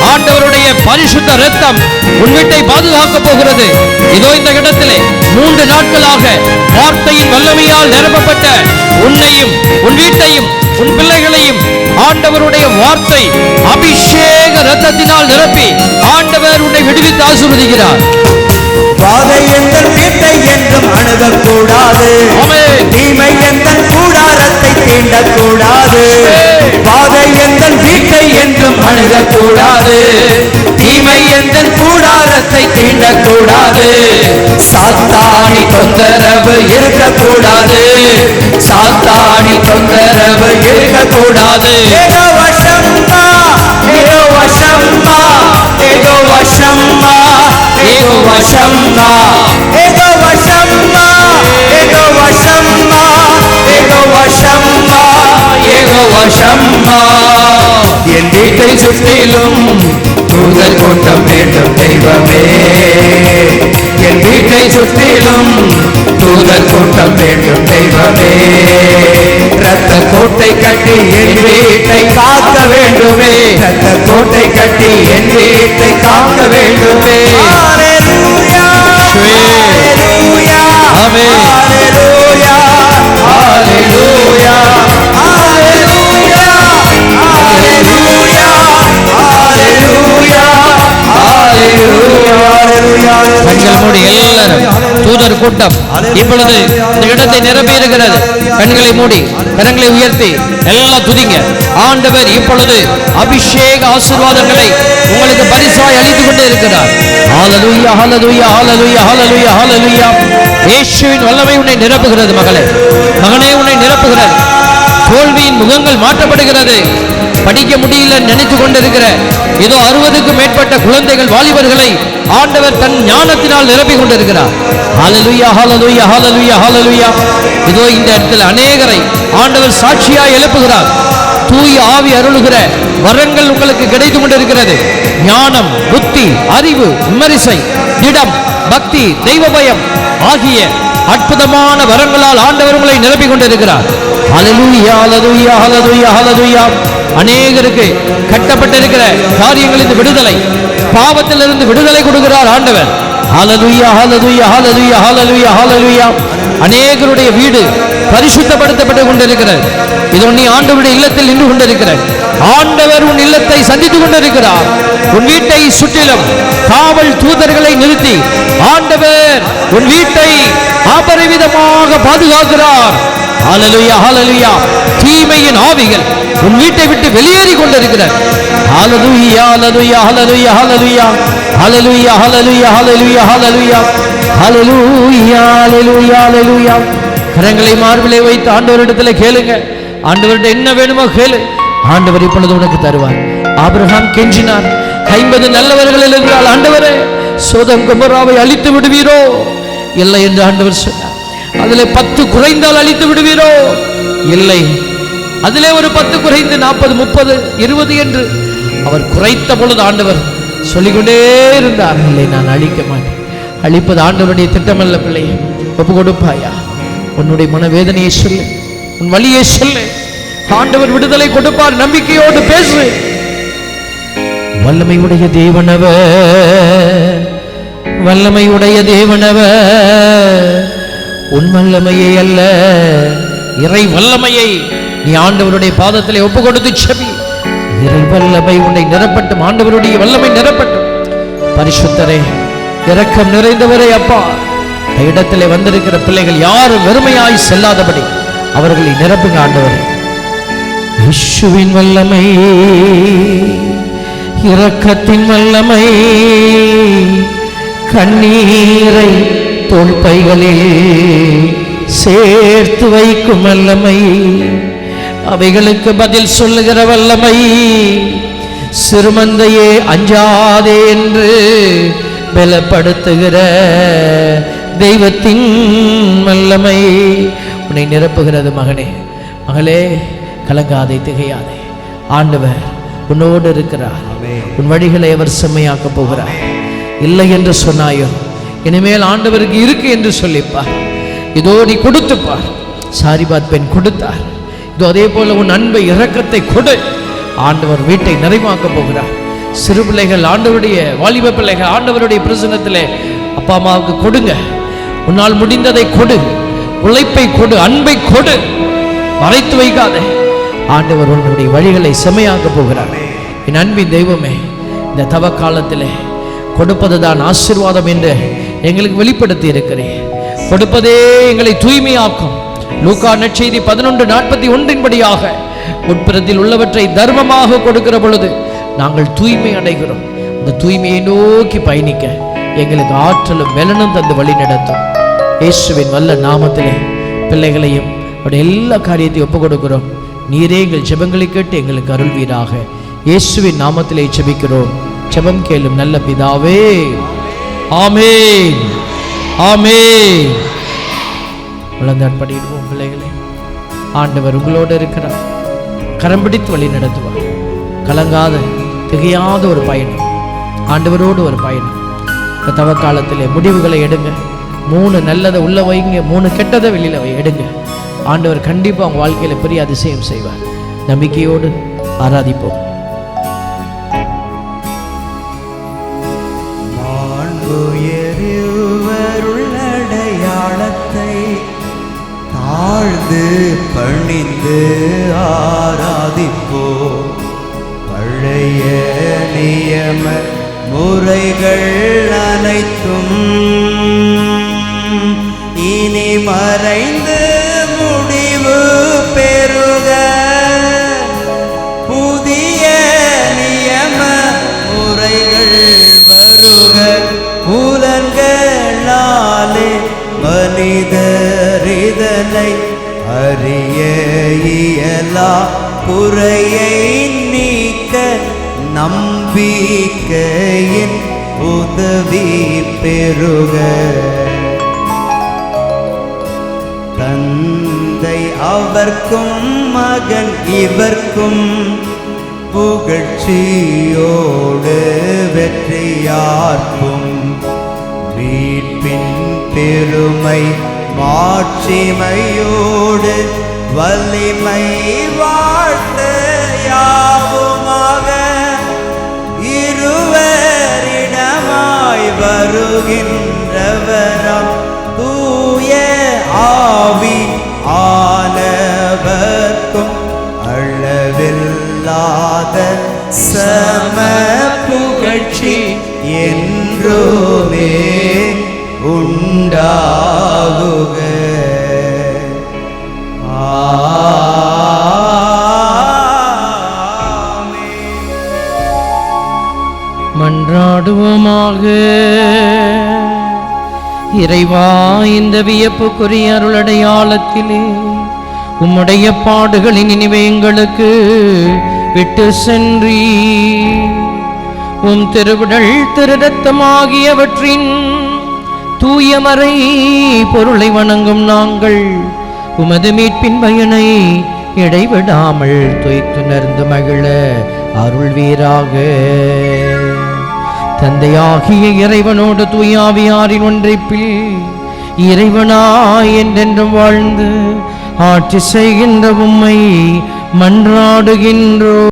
ஆண்டவருடைய பரிசுத்த இரத்தம் உன் வீட்டை பாதுகாக்க போகிறது. இதோ இந்த இடத்திலே 3 நாட்களாக வார்த்தையின் வல்லமையால் நிரப்பப்பட்ட உன்னையும் உன் வீட்டையும் உன் பிள்ளைகளையும் ஆண்டவருடைய வார்த்தை அபிஷேக இரத்தத்தினால் நிரப்பி ஆண்டவர் உன்னை விடுவித்து ஆசீர்வதிக்கிறார். வாதை எந்தன் வீட்டை என்றும் அணுகக்கூடாது. தீமை எந்தன் கூடாரத்தை தீண்டக்கூடாது. வாதை எந்தன் வீட்டை என்றும் அணுகக்கூடாது. தீமை எந்தன் கூடாரத்தை தீண்டக்கூடாது. சாத்தானி தொந்தரவு இருக்கக்கூடாது. சாத்தானி தொந்தரவு இருக்கக்கூடாது. ஏதோ வசம்மா, ஏதோ வசம்மா, ஏதோ வசம்மா, ஏதோ வசம்மா, ஏதோ வசம்மா, ஏதோ வசம்மா, ஏதோ வசம்மா, ஏதோ வசம்மா. என் வீட்டை சுற்றிலும் தூதர் கூட்டம் வேண்டும் தெய்வமே. என் வீட்டை சுற்றிலும் தூதர் கூட்டம் வேண்டும் தெய்வமே. ரத்த கோட்டை கட்டி என் வீட்டை காக்க வேண்டுமே. ரத்த கோட்டை கட்டி என் வீட்டை காக்க வேண்டுமே. ஹல்லேலூயா, ஹல்லேலூயா, ஆமென். ஹல்லேலூயா, ஹல்லேலூயா, ஹல்லேலூயா, ஹல்லேலூயா, ஹல்லேலூயா, ஹல்லேலூயா. கண்கள் மூடி எல்லாரும் தூதர் கூட்டம் இப்பொழுது இந்த இடத்தை நிரம்பி இருக்கிறது. கண்களை மூடி கரங்களை உயர்த்தி எல்லாம் துதிங்க. ஆண்டவர் இப்பொழுது அபிஷேக ஆசீர்வாதங்களை உங்களுக்கு பரிசாய் அளித்துக் கொண்டே இருக்கிறார். ஹல்லேலூயா, ஹல்லேலூயா, ஹல்லேலூயா, ஹல்லேலூயா, ஹல்லேலூயா. இயேசுவின் வல்லமை உன்னை நிரப்புகிறது மகளே, மகனே உன்னை நிரப்புகிறது. தோல்வியின் முகங்கள் மாற்றப்படுகிறது. படிக்க முடியல நினைத்து கொண்டிருக்கிற ஏதோ 60க்கும் மேற்பட்ட குழந்தைகள் வாலிபர்களை ஆண்டவர் தன் ஞானத்தினால் நிரப்பிக் கொண்டிருக்கிறார். ஹல்லேலூயா, ஹல்லேலூயா, ஹல்லேலூயா, ஹல்லேலூயா. இதோ இந்த இடத்தில் அநேகரை ஆண்டவர் சாட்சியாய் எழுப்புகிறார். தூய ஆவி அருளுகிற வரங்கள் உங்களுக்கு கிடைத்து கொண்டிருக்கிறது. ஞானம், புத்தி, அறிவு, விமரிசை, திடம், பக்தி, தெய்வ பயம் ஆகிய அற்புதமான வரங்களால் ஆண்டவர் உங்களை நிரப்பிக் கொண்டிருக்கிறார். ஹல்லேலூயா, ஹல்லேலூயா, ஹல்லேலூயா, ஹல்லேலூயா. அநேகருக்கு கட்டப்பட்டிருக்கிற காரியங்களிலிருந்து விடுதலை, பாவத்திலிருந்து விடுதலை கொடுக்கிறார் ஆண்டவர். ஹல்லேலூயா, ஹல்லேலூயா, ஹல்லேலூயா, ஹல்லேலூயா, ஹல்லேலூயா. அநேகருடைய வீடு பரிசுத்தப்படுத்தப்பட்டு கொண்டிருக்கிறது. இது நீ ஆண்டவருடைய இல்லத்தில் நின்று கொண்டிருக்கிற ஆண்டவர் உன் இல்லத்தை சந்தித்துக் கொண்டிருக்கிறார். உன் வீட்டை சுற்றிலும் காவல் தூதர்களை நிறுத்தி ஆண்டவர் உன் வீட்டை அபரிவிதமாக பாதுகாக்கிறார். ஹல்லேலூயா, ஹல்லேலூயா. தீமையின் ஆவிகள் உன் வீட்டை விட்டு வெளியேறி கொண்டிருக்கிறது. ஹல்லேலூயா, ஹல்லேலூயா, ஹல்லேலூயா, ஹல்லேலூயா, ஹல்லேலூயா, ஹல்லேலூயா, ஹல்லேலூயா, ஹல்லேலூயா, ஹல்லேலூயா, ஹல்லேலூயா, ஹல்லேலூயா. கரங்களை மார்பிலே வைத்து ஆண்டவரிடத்தில் கேளுங்க. ஆண்டவர்கிட்ட என்ன வேணுமோ கேளு, ஆண்டவர் இப்பொழுது உனக்கு தருவார். ஆபிரகாம் கெஞ்சினார், 50 நல்லவர்கள் இருந்தால் ஆண்டவரே சோதம் கொமோராவை அழித்து விடுவீரோ? இல்லை என்று ஆண்டவர் சொன்னார். அதிலே 10 குறைந்தால் அழித்து விடுவீரோ? இல்லை. அதிலே ஒரு 10 குறைந்து 40, 30, 20 என்று அவர் குறைத்த பொழுது ஆண்டவர் சொல்லிக்கொண்டே இருந்தார், இல்லை நான் அழிக்க மாட்டேன். அழிப்பது ஆண்டவருடைய திட்டமல்ல. பிள்ளையை ஒப்பு கொடுப்பாயா? உன்னுடைய மனவேதனையை சொல்லு, உன் வழியை சொல்லு. ஆண்டவர் விடுதலை கொடுப்பார். நம்பிக்கையோடு பேசு. வல்லமை உடைய தேவனவர், வல்லமை உடைய தேவனவர். உன் வல்லமையை அல்ல, இறை வல்லமையை நீ ஆண்டவருடைய பாதத்திலே ஒப்பு கொடுத்து செபி. இறை வல்லமை உன்னை நிரப்பட்டும். ஆண்டவருடைய வல்லமை நிரப்பட்டும். பரிசுத்தரே, இரக்கம் நிறைந்தவரே, அப்பா இந்த இடத்திலே வந்திருக்கிற பிள்ளைகள் யாரும் வெறுமையாய் செல்லாதபடி அவர்களை நிரப்புங்க ஆண்டவரே. இயேசுவின் வல்லமை, இரக்கத்தின் வல்லமை, கண்ணீரை தோள்பைகளில் சேர்த்து வைக்கும் வல்லமை, அவைகளுக்கு பதில் சொல்லுகிற வல்லமை, சிறுமந்தையே அஞ்சாதே என்று பலப்படுத்துகிற தெய்வத்தின் வல்லமை உன்னை நிரப்புகிறது. மகனே, மகளே, கலங்காதே, திகையாதே. ஆண்டவர் உன்னோடு இருக்கிறார். உன் வழிகளை அவர் செம்மையாக்க போகிறார். இல்லை என்று சொன்னாயோ, இனிமேல் ஆண்டவருக்கு இருக்கு என்று சொல்லிப்பார். இதோ நீ கொடுத்துப்பார். சாரிபாத் பெண் கொடுத்தார். இதோ அதே போல உன் அன்பை, இரக்கத்தை கொடு. ஆண்டவர் வீட்டை நிறைவாக்க போகிறார். சிறு பிள்ளைகள், ஆண்டவருடைய வாலிப பிள்ளைகள் ஆண்டவருடைய பிரசன்னத்திலே அப்பா அம்மாவுக்கு கொடுங்க. உன்னால் முடிந்ததை கொடு, உழைப்பை கொடு, அன்பை கொடு, மறைத்து வைக்காதே. ஆண்டவர் உன்னுடைய வழிகளை செம்மையாக்க போகிறார். என் அன்பின் தெய்வமே, இந்த தவ காலத்திலே கொடுப்பதுதான் ஆசீர்வாதம் என்று எங்களுக்கு வெளிப்படுத்தி இருக்கிறேன். கொடுப்பதே எங்களை தூய்மையாக்கும். லூக்கா நற்செய்தி 11:41 உட்புறத்தில் உள்ளவற்றை தர்மமாக கொடுக்கிற பொழுது நாங்கள் தூய்மை அடைகிறோம். அந்த தூய்மையை நோக்கி பயணிக்க எங்களுக்கு ஆற்றலும் மெலனும் தந்து வழி நடத்தும். இயேசுவின் வல்ல நாமத்திலே பிள்ளைகளையும் அவருடைய எல்லா காரியத்தையும் ஒப்புக் கொடுக்கிறோம். நீரே எங்கள் ஜெபங்களை கேட்டு எங்களுக்கு அருள்வீராக. இயேசுவின் நாமத்திலே ஜெபிக்கிறோம். ஜெபம் கேளும் நல்ல பிதாவே. ஆமென், ஆமென். வளர்ந்தாட்படிடுவோம் பிள்ளைகளே. ஆண்டவர் உங்களோடு இருக்கிறார். கரம் பிடித்து வழி நடத்துவார். கலங்காத திகையாத ஒரு பயணம், ஆண்டவரோடு ஒரு பயணம். இந்த தவக்காலத்திலே முடிவுகளை எடுங்க. 3 நல்லதை உள்ள வைங்க, 3 கெட்டதை வெளியில எடுங்க. ஆண்டவர் கண்டிப்பாக அவங்க வாழ்க்கையில பெரிய அதிசயம் செய்வார். நம்பிக்கையோடு ஆராதிப்போம். அடையாளத்தை தாழ்ந்து பணிந்து ஆராதிப்போ. பழைய நியம முறைகள் அனைத்தும் இனி மறைந்து முடிவு பெறுக. புதிய நியம முறைகள் வருக. புலன்களாலே மனிதர் இதனை அறிய இயலா. குறையை நீக்க நம்பிக்கையின் உதவி பெறுக. தந்தை அவர்க்கும் மகன் இவர்க்கும் புகழ்ச்சியோடு வெற்றியார்க்கும். மீட்பின் பெருமை மாட்சிமையோடு வலிமை வாழ்த்து யாவுமாக. இருவரிடமாய் வருகின்றவராம் தூய ஆவி ஆனவர்க்கும் அளவில்லாத சம புகழ்ச்சி என்றுமே உண்டாகுக. மன்றாடுவோமாக. இறைவா, இந்த வியப்புக்குரிய அருளடையாளத்திலே உம்முடைய பாடுகளின் நினைவை எங்களுக்கு விட்டு சென்றீ. உம் திருவுடல் திருரத்தமாகியவற்றின் தூயமறை பொருளை வணங்கும் நாங்கள் உமது மீட்பின் பயனை இடைவிடாமல் துய்த்துணர்ந்து மகிழ அருள்வீராக. தந்தையாகிய இறைவனோடு தூயாவியாரின் ஒன்றைப்பில் இறைவனாய் என்றென்றும் வாழ்ந்து ஆட்சி செய்கின்ற உம்மை மன்றாடுகின்றோம்.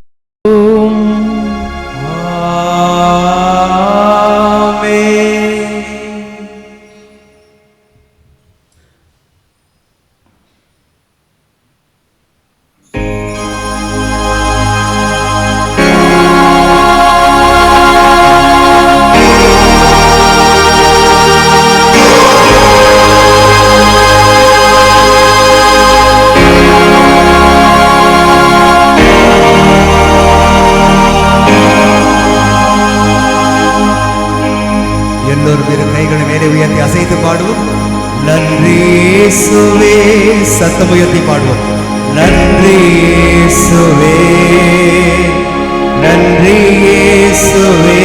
அசைத்து பாடுவோம். நன்றி இயேசுவே. சத்தம் உயர்த்தி பாடுவோம். நன்றி இயேசுவே, நன்றி இயேசுவே,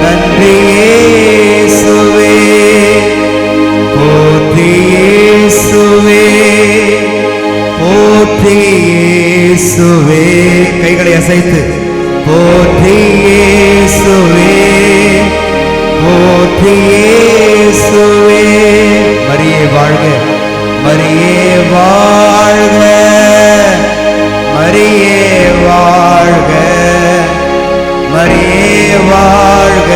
நன்றி இயேசுவே. போற்றி இயேசுவே, போற்றி இயேசுவே. கைகளை அசைத்து போற்றி இயேசுவே, போற்றி இயேசுவே. மரியே வாழ்க, மரியே வாழ்க, மரியே வாழ்க, மரியே வாழ்க,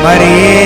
மரியே